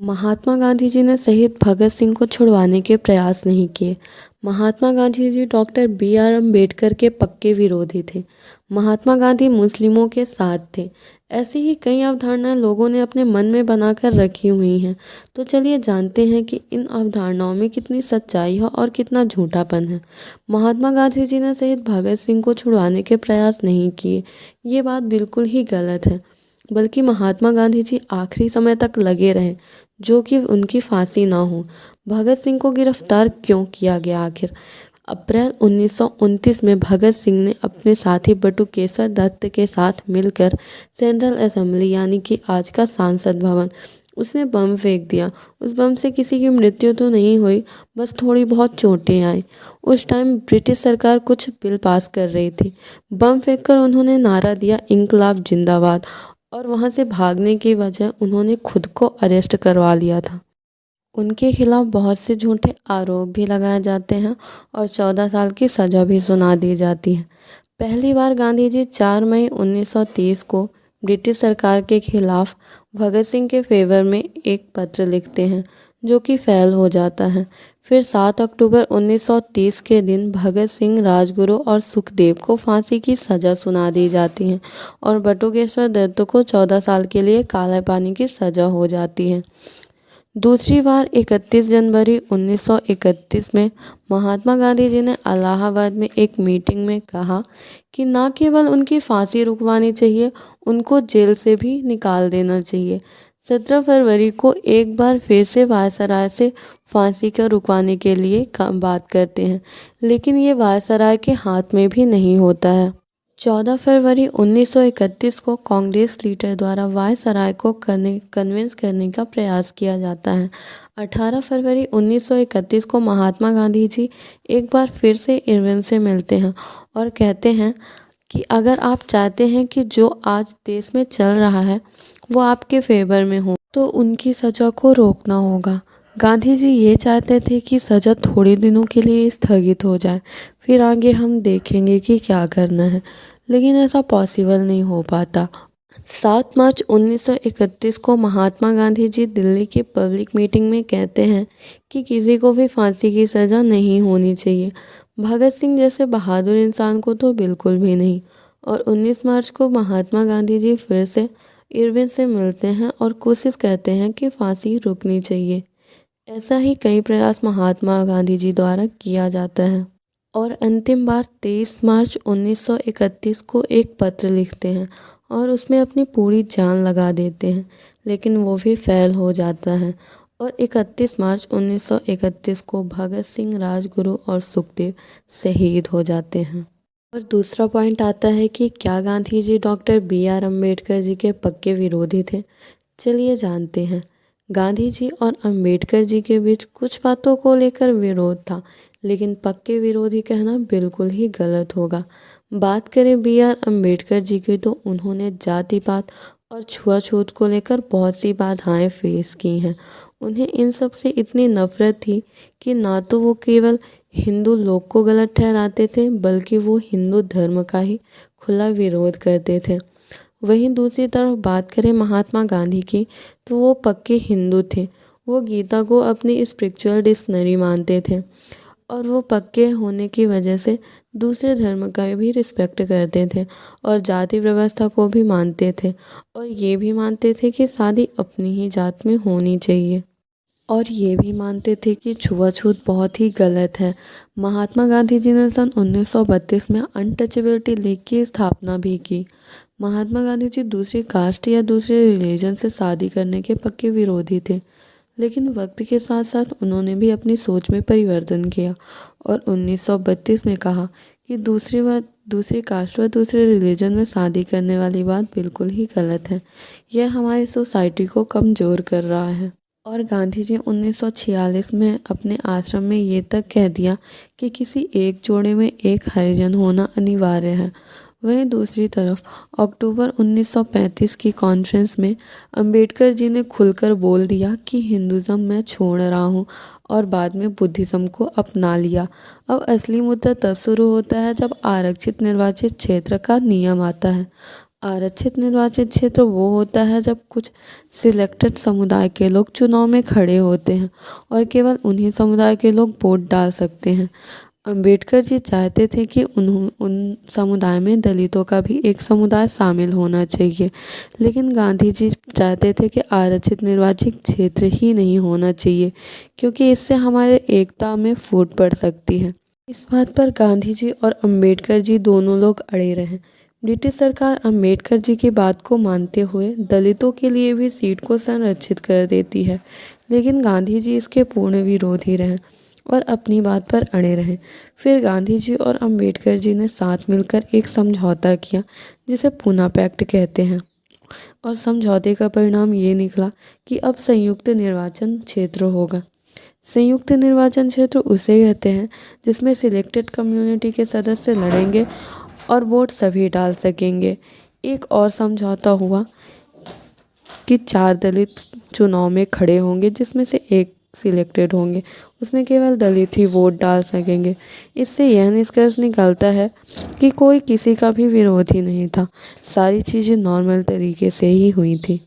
महात्मा गांधी जी ने शहीद भगत सिंह को छुड़वाने के प्रयास नहीं किए। Mahatma Gandhi ji doctor B R. अम्बेडकर के पक्के विरोधी थे। महात्मा गांधी मुस्लिमों के साथ थे। ऐसी ही कई अवधारणाएं लोगों ने अपने मन में बनाकर रखी हुई हैं। तो चलिए जानते हैं कि इन अवधारणाओं में कितनी सच्चाई है और कितना झूठापन है। महात्मा गांधी जी ने शहीद भगत सिंह को छुड़वाने के प्रयास नहीं किए, ये बात बिल्कुल ही गलत है। बल्कि महात्मा गांधी जी आखिरी समय तक लगे रहे, जो कि उनकी फांसी ना हो। भगत सिंह को गिरफ्तार क्यों किया गया आखिर? अप्रैल 1929 में भगत सिंह ने अपने साथी बटुकेश्वर दत्त के साथ मिलकर सेंट्रल असेंबली यानी कि आज का सांसद भवन, उसमें बम फेंक दिया। उस बम से किसी की मृत्यु तो नहीं हुई, बस थोड़ी बहुत चोटें आई। उस टाइम ब्रिटिश सरकार कुछ बिल पास कर रही थी। बम फेंककर उन्होंने नारा दिया, इंकलाब जिंदाबाद, और वहां से भागने की वजह उन्होंने खुद को अरेस्ट करवा लिया था। उनके खिलाफ बहुत से झूठे आरोप भी लगाए जाते हैं और 14 साल की सज़ा भी सुना दी जाती है। पहली बार गांधी जी 4 मई 1930 को ब्रिटिश सरकार के खिलाफ भगत सिंह के फेवर में एक पत्र लिखते हैं, जो कि फेल हो जाता है। फिर 7 अक्टूबर 1930 के दिन भगत सिंह, राजगुरु और सुखदेव को फांसी की सज़ा सुना दी जाती है और बटुकेश्वर दत्त को 14 साल के लिए काले पानी की सज़ा हो जाती है। दूसरी बार 31 जनवरी 1931 में महात्मा गांधी जी ने इलाहाबाद में एक मीटिंग में कहा कि न केवल उनकी फांसी रुकवानी चाहिए, उनको जेल से भी निकाल देना चाहिए। 17 फरवरी को एक बार फिर से वायसराय से फांसी का रुकवाने के लिए बात करते हैं, लेकिन ये वायसराय के हाथ में भी नहीं होता है। 14 फरवरी 1931 को कांग्रेस लीडर द्वारा वायसराय को कन्विंस करने का प्रयास किया जाता है। 18 फरवरी 1931 को महात्मा गांधी जी एक बार फिर से इरविन से मिलते हैं और कहते हैं कि अगर आप चाहते हैं कि जो आज देश में चल रहा है वो आपके फेवर में हो, तो उनकी सज़ा को रोकना होगा। गांधी जी ये चाहते थे कि सज़ा थोड़े दिनों के लिए स्थगित हो जाए, फिर आगे हम देखेंगे कि क्या करना है, लेकिन ऐसा पॉसिबल नहीं हो पाता। 7 मार्च 1931 को महात्मा गांधी जी दिल्ली की पब्लिक मीटिंग में कहते हैं कि किसी को भी फांसी की सज़ा नहीं होनी चाहिए। भगत सिंह जैसे बहादुर इंसान को तो बिल्कुल भी नहीं। और 19 मार्च को महात्मा गांधी जी फिर से इरविन से मिलते हैं और कोशिश करते हैं कि फांसी रुकनी चाहिए। ऐसा ही कई प्रयास महात्मा गांधी जी द्वारा किया जाता है और अंतिम बार 23 मार्च 1931 को एक पत्र लिखते हैं और उसमें अपनी पूरी जान लगा देते हैं, लेकिन वो भी फेल हो जाता है। और 31 मार्च 1931 को भगत सिंह, राजगुरु और सुखदेव शहीद हो जाते हैं। और दूसरा पॉइंट आता है कि क्या गांधी जी डॉक्टर बी.आर. अम्बेडकर जी के पक्के विरोधी थे? चलिए जानते हैं। गांधी जी और अम्बेडकर जी के बीच कुछ बातों को लेकर विरोध था, लेकिन पक्के विरोधी कहना बिल्कुल ही गलत होगा। बात करें बी.आर. अम्बेडकर जी की, तो उन्होंने जाति पात और छुआछूत को लेकर बहुत सी बाधाएं फेस की हैं। उन्हें इन सब से इतनी नफरत थी कि ना तो वो केवल हिंदू लोग को गलत ठहराते थे, बल्कि वो हिंदू धर्म का ही खुला विरोध करते थे। वहीं दूसरी तरफ बात करें महात्मा गांधी की, तो वो पक्के हिंदू थे। वो गीता को अपनी स्पिरिचुअल डिक्शनरी मानते थे और वो पक्के होने की वजह से दूसरे धर्म का भी रिस्पेक्ट करते थे और जाति व्यवस्था को भी मानते थे और ये भी मानते थे कि शादी अपनी ही जात में होनी चाहिए और ये भी मानते थे कि छुआछूत बहुत ही गलत है। महात्मा गांधी जी ने सन 1932 में अनटचेबिलिटी लीग की स्थापना भी की। महात्मा गांधी जी दूसरी कास्ट या दूसरे रिलीजन से शादी करने के पक्के विरोधी थे, लेकिन वक्त के साथ साथ उन्होंने भी अपनी सोच में परिवर्तन किया और 1932 में कहा कि दूसरी कास्ट व दूसरे रिलीजन में शादी करने वाली बात बिल्कुल ही गलत है। यह हमारी सोसाइटी को कमज़ोर कर रहा है। और गांधी जी 1946 में अपने आश्रम में ये तक कह दिया कि किसी एक जोड़े में एक हरिजन होना अनिवार्य है। वहीं दूसरी तरफ अक्टूबर 1935 की कॉन्फ्रेंस में अंबेडकर जी ने खुलकर बोल दिया कि हिंदुज़म मैं छोड़ रहा हूँ और बाद में बुद्धिज़्म को अपना लिया। अब असली मुद्दा तब शुरू होता है जब आरक्षित निर्वाचित क्षेत्र का नियम आता है। आरक्षित निर्वाचित क्षेत्र वो होता है जब कुछ सिलेक्टेड समुदाय के लोग चुनाव में खड़े होते हैं और केवल उन्हीं समुदाय के लोग वोट डाल सकते हैं। अंबेडकर जी चाहते थे कि उन समुदाय में दलितों का भी एक समुदाय शामिल होना चाहिए, लेकिन गांधी जी चाहते थे कि आरक्षित निर्वाचित क्षेत्र ही नहीं होना चाहिए, क्योंकि इससे हमारे एकता में फूट पड़ सकती है। इस बात पर गांधी जी और अंबेडकर जी दोनों लोग अड़े रहे। ब्रिटिश सरकार अंबेडकर जी की बात को मानते हुए दलितों के लिए भी सीट को संरक्षित कर देती है, लेकिन गांधी जी इसके पूर्ण विरोधी रहे और अपनी बात पर अड़े रहे। फिर गांधी जी और अंबेडकर जी ने साथ मिलकर एक समझौता किया, जिसे पूना पैक्ट कहते हैं, और समझौते का परिणाम ये निकला कि अब संयुक्त निर्वाचन क्षेत्र होगा। संयुक्त निर्वाचन क्षेत्र उसे कहते हैं जिसमें सिलेक्टेड कम्युनिटी के सदस्य लड़ेंगे और वोट सभी डाल सकेंगे। एक और समझौता हुआ कि 4 दलित चुनाव में खड़े होंगे, जिसमें से एक सिलेक्टेड होंगे, उसमें केवल दलित ही वोट डाल सकेंगे। इससे यह निष्कर्ष निकलता है कि कोई किसी का भी विरोधी नहीं था, सारी चीज़ें नॉर्मल तरीके से ही हुई थी।